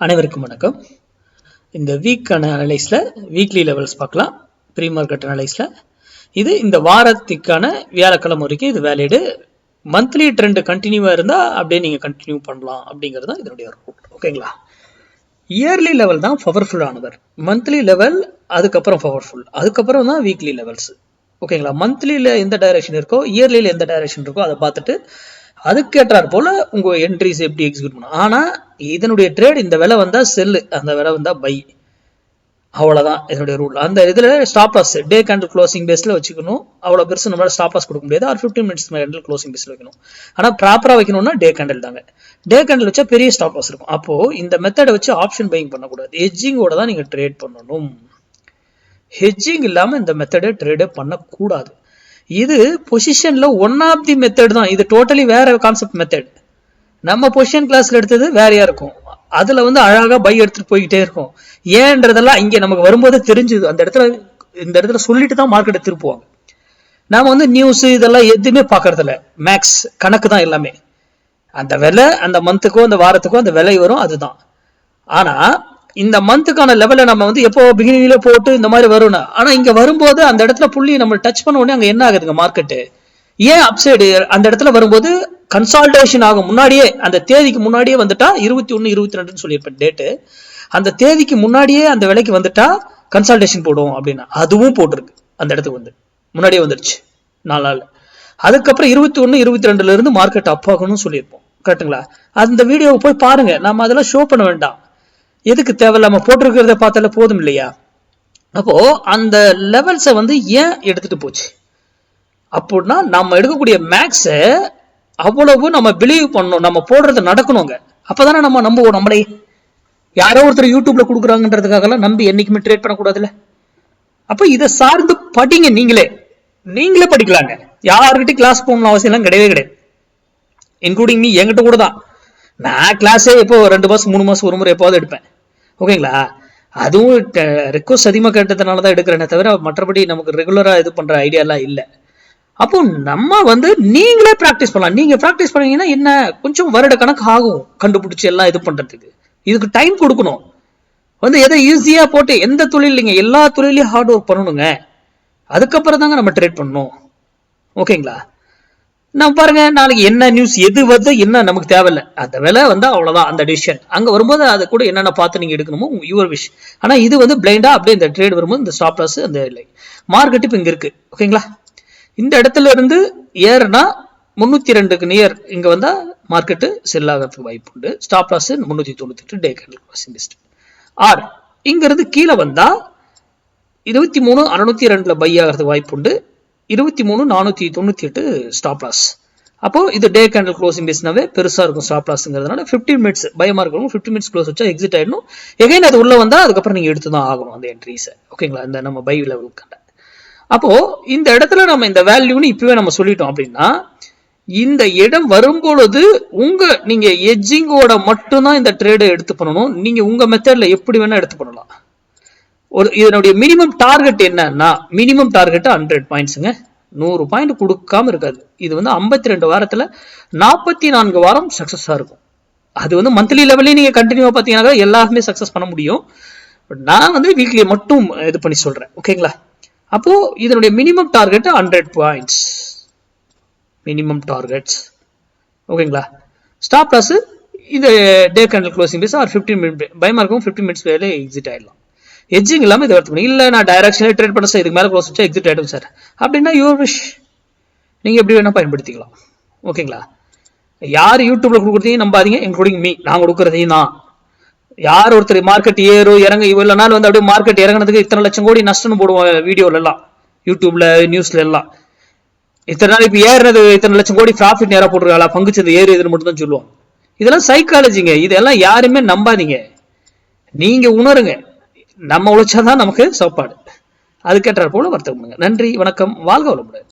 அனைவருக்கும் வணக்கம். இந்த வீக்கான அனலைஸ்ல வீக்லி லெவல்ஸ் பார்க்கலாம். ப்ரீ மார்க்கெட் அனலைஸ்ல இது இந்த வாரத்துக்கான வியாழக்கிழமை வரைக்கும் இது வேலிடு. மந்த்லி ட்ரெண்ட் கண்டினியூவா இருந்தா அப்படியே நீங்க கண்டினியூ பண்ணலாம் அப்படிங்கிறது தான் இதனுடைய ரூட். ஓகேங்களா? இயர்லி லெவல் தான் பவர்ஃபுல் ஆனவர், மந்த்லி லெவல் அதுக்கப்புறம் பவர்ஃபுல், அதுக்கப்புறம் தான் வீக்லி லெவல்ஸ். ஓகேங்களா? மந்த்லியில எந்த டைரக்ஷன் இருக்கோ, இயர்லியில எந்த டைரக்ஷன் இருக்கோ அதை பார்த்துட்டு அதுக்கேற்றார் போல உங்க என்ட்ரிஸ் எப்படி எக்ஸிக்யூட் பண்ணும். ஆனா இதனுடைய ட்ரேட் இந்த விலை வந்தா செல்லு, அந்த விலை வந்தா பை, அவ்வளவுதான் இதனுடைய ரூல். அந்த இதுல stop loss day candle closing பேஸ்ல வச்சுக்கணும். அவ்வளவு பெருசு நம்மளால ஸ்டாப் லாஸ் கொடுக்க முடியாது. ஒரு 15 மினிட்ஸ் கேண்டில் க்ளோசிங் பேஸ்ல வைக்கணும். ஆனா ப்ராப்பரா வைக்கணும்னா டே கேண்டில் தாங்க. டே கேண்டில் வச்சா பெரிய ஸ்டாப் லாஸ் இருக்கும். அப்போ இந்த மெத்தடை வச்சு ஆப்ஷன் பையிங் பண்ணக்கூடாது, ஹெட்ஜிங்கோட தான் நீங்க ட்ரேட் பண்ணணும். ஹெட்ஜிங் இல்லாம இந்த மெத்தடை ட்ரேடே பண்ணக்கூடாது. இது பொசிஷன்ல ஒன் ஆஃப் தி மெத்தட் தான். இது டோட்டலி வேற கான்செப்ட் மெத்தட். நம்ம பொசிஷன் கிளாஸ்ல எடுத்தது வேறையா இருக்கும். அதுல அழகா பை எடுத்துட்டு போய்கிட்டே இருக்கும். ஏன்றதெல்லாம் இங்க நமக்கு வரும்போது தெரிஞ்சுது. அந்த இடத்துல இந்த இடத்துல சொல்லிட்டு தான் மார்க்கெட்டை திருப்புவாங்க. நாம நியூஸ் இதெல்லாம் எதுவுமே பாக்குறது இல்ல. மேக்ஸ் கணக்கு தான் எல்லாமே. அந்த விலை அந்த மந்த்துக்கோ அந்த வாரத்துக்கோ அந்த விலை வரும், அதுதான். ஆனா இந்த மந்த்துக்கான லெவலை நம்ம எப்போ பிகினிங்ல போட்டு இந்த மாதிரி வரும்னா, ஆனா இங்க வரும்போது அந்த இடத்துல புள்ளி நம்ம டச் பண்ண உடனே அங்க என்ன ஆகுதுங்க மார்க்கெட்டு? ஏன் அப்சைடு அந்த இடத்துல வரும்போது கன்சால்டேஷன் ஆகும். முன்னாடியே அந்த தேதிக்கு முன்னாடியே வந்துட்டா 21, 22 சொல்லியிருப்பேன் டேட்டு. அந்த தேதிக்கு முன்னாடியே அந்த விலைக்கு வந்துட்டா கன்சால்டேஷன் போடுவோம் அப்படின்னா அதுவும் போட்டிருக்கு. அந்த இடத்துக்கு முன்னாடியே வந்துருச்சு 4 நாள். அதுக்கப்புறம் 21, 22 இருந்து மார்க்கெட் அப் ஆகணும்னு சொல்லியிருப்போம். கரெக்டுங்களா? அந்த வீடியோவை போய் பாருங்க. நம்ம அதெல்லாம் ஷோ பண்ண வேண்டாம். எதுக்கு தேவையில்லாம போட்டிருக்கிறத பார்த்தால போதும் இல்லையா? அப்போ அந்த லெவல்ஸை ஏன் எடுத்துட்டு போச்சு அப்படின்னா, நம்ம எடுக்கக்கூடிய மேக்ஸ அவ்வளவு நம்ம பிலீவ் பண்ணணும். நம்ம போடுறது நடக்கணுங்க. அப்பதானே நம்ம நம்புவோம். நம்மளே யாரோ ஒருத்தர் யூடியூப்ல கொடுக்குறாங்கன்றதுக்காக நம்பி என்னைக்குமே ட்ரேட் பண்ணக்கூடாதுல்ல. அப்ப இதை சார்ந்து படிங்க. நீங்களே படிக்கலாங்க. யாருக்கிட்ட கிளாஸ் போகணும் அவசியம் எல்லாம் கிடையவே கிடையாது. இன்க்ளூடிங் மீ, என்கிட்ட கூட தான். நான் கிளாஸே இப்போ 2 மாசம் 3 மாசம் ஒரு முறை எப்போது எடுப்பேன். ஓகேங்களா? அதுவும் ரெக்வஸ்ட் அதிகமாக கேட்டதுனால தான் எடுக்கிறேனே தவிர மற்றபடி நமக்கு ரெகுலரா இது பண்ற ஐடியா எல்லாம் இல்லை. அப்போ நம்ம நீங்களே பிராக்டிஸ் பண்ணலாம். நீங்க பிராக்டிஸ் பண்ணீங்கன்னா என்ன, கொஞ்சம் வருட கணக்கு ஆகும் கண்டுபிடிச்சு எல்லாம் இது பண்றதுக்கு. இதுக்கு டைம் கொடுக்கணும். எதை ஈஸியா போட்டு எந்த தொழில் இல்லைங்க, எல்லா தொழிலையும் ஹார்ட் ஒர்க் பண்ணணுங்க. அதுக்கப்புறம் தாங்க நம்ம ட்ரேட் பண்ணணும். ஓகேங்களா? நான் பாருங்க, நாளைக்கு என்ன நியூஸ் எது என்ன நமக்கு தேவையில்லை. அந்த விலை அவ்வளவுதான். அந்த டிசிஷன் அங்க வரும்போது அதை கூட என்னென்ன பார்த்து நீங்க எடுக்கணுமோ யுவர் விஷ். ஆனா இது பிளைண்டா அப்படியே இந்த ட்ரேட் வரும்போது இந்த ஸ்டாப் லாஸ் அந்த மார்க்கெட் இப்ப இங்க இருக்கு. ஓகேங்களா? இந்த இடத்துல இருந்து ஏறுனா 302க்கு நியர் இங்க வந்தா மார்க்கெட் செல் ஆகிறதுக்கு வாய்ப்பு உண்டு. Stop loss 398 day candle closing best. Or இங்க இருந்து கீழே வந்தா 23,602 பை ஆகிறதுக்கு வாய்ப்பு உண்டு. 23,498 ஸ்டாப் லாஸ். அப்போ இது டே கேண்டில் க்ளோசிங் பேஸ்னாவே பெருசா இருக்கும் ஸ்டாப் லாஸ்ங்கிறதுனால 15 மினிட்ஸ் பயமா இருக்கணும். 15 மினிட்ஸ் க்ளோஸ் வச்சா எக்ஸிட் ஆயிடணும். எகைன் அது உள்ள வந்தா அதுக்கப்புறம் நீங்க எடுத்து தான் ஆகணும் அந்த என்ட்ரிஸை. ஓகேங்களா? இந்த நம்ம பை லெவலுக்கான. அப்போ இந்த இடத்துல நம்ம இந்த வேல்யூன்னு இப்பவே நம்ம சொல்லிட்டோம் அப்படின்னா, இந்த இடம் வரும்பொழுது நீங்க எட்ஜிங்கோட மட்டும்தான் இந்த ட்ரேடை எடுத்து பண்ணணும். நீங்க உங்க மெத்தட்ல எப்படி வேணா எடுத்து பண்ணலாம். இதனுடைய மினிமம் டார்கெட் என்னன்னா, மினிமம் டார்கெட் 100 பாயிண்ட்ஸுங்க. 100 பாயிண்ட் கொடுக்காம இருக்காது. இது 52 வாரத்துல 44 வாரம் சக்சஸா இருக்கும். அது மந்த்லி லெவல்லையும் நீங்க கண்டினியூவா பாத்தீங்கன்னா எல்லாருமே சக்சஸ் பண்ண முடியும். நான் வீக்லி மட்டும் இது பண்ணி சொல்றேன். ஓகேங்களா? அப்போ இதனுடைய minimum target 100 points minimum targets. ஓகேங்களா? ஸ்டாப் லாஸ் இது day candle closing base or 15 minute பயமா இருக்கும். 15 மினிட்ஸ் வேலை எக்ஸிட் ஆயிடலாம். எட்ஜிங் இல்லாம இது எடுத்து இல்ல நான் டைரக்ஷனே ட்ரேட் பண்ண சார், இதுக்கு மேல க்ளோஸ் வச்சா எக்ஸிட் ஆயிடும் சார் அப்படின்னா யுவர் விஷ். நீங்க எப்படி வேணா பயன்படுத்திக்கலாம். ஓகேங்களா? யார் யூடியூப்ல கொடுக்குறதையும் நம்பாதீங்க, இன்க்ளூடிங் மீ. நான் கொடுக்குறதையும் தான். யார் ஒருத்தர் மார்க்கெட் ஏறோ இறங்க இவ்வளவு நாள் அப்படியே மார்க்கெட் இறங்கினதுக்கு இத்தனை லட்சம் கோடி நஷ்டம்னு போடுவோம் வீடியோல எல்லாம், யூடியூப்ல நியூஸ்ல எல்லாம். இத்தனை நாள் இப்ப ஏறினது இத்தனை லட்சம் கோடி ப்ராஃபிட் நேரா போட்டுருக்காங்களா, பங்குச்சந்தை ஏறி இதுன்னு மட்டும் தான் சொல்லுவோம். இதெல்லாம் சைக்காலஜிங்க. இதெல்லாம் யாருமே நம்பாதீங்க. நீங்க உணருங்க. நம்ம உழைச்சாதான் நமக்கு சாப்பாடு. அதுக்கேற்றார் போல வர்த்தகம் பண்ணுங்க. நன்றி, வணக்கம், வாழ்க வளமுடன்.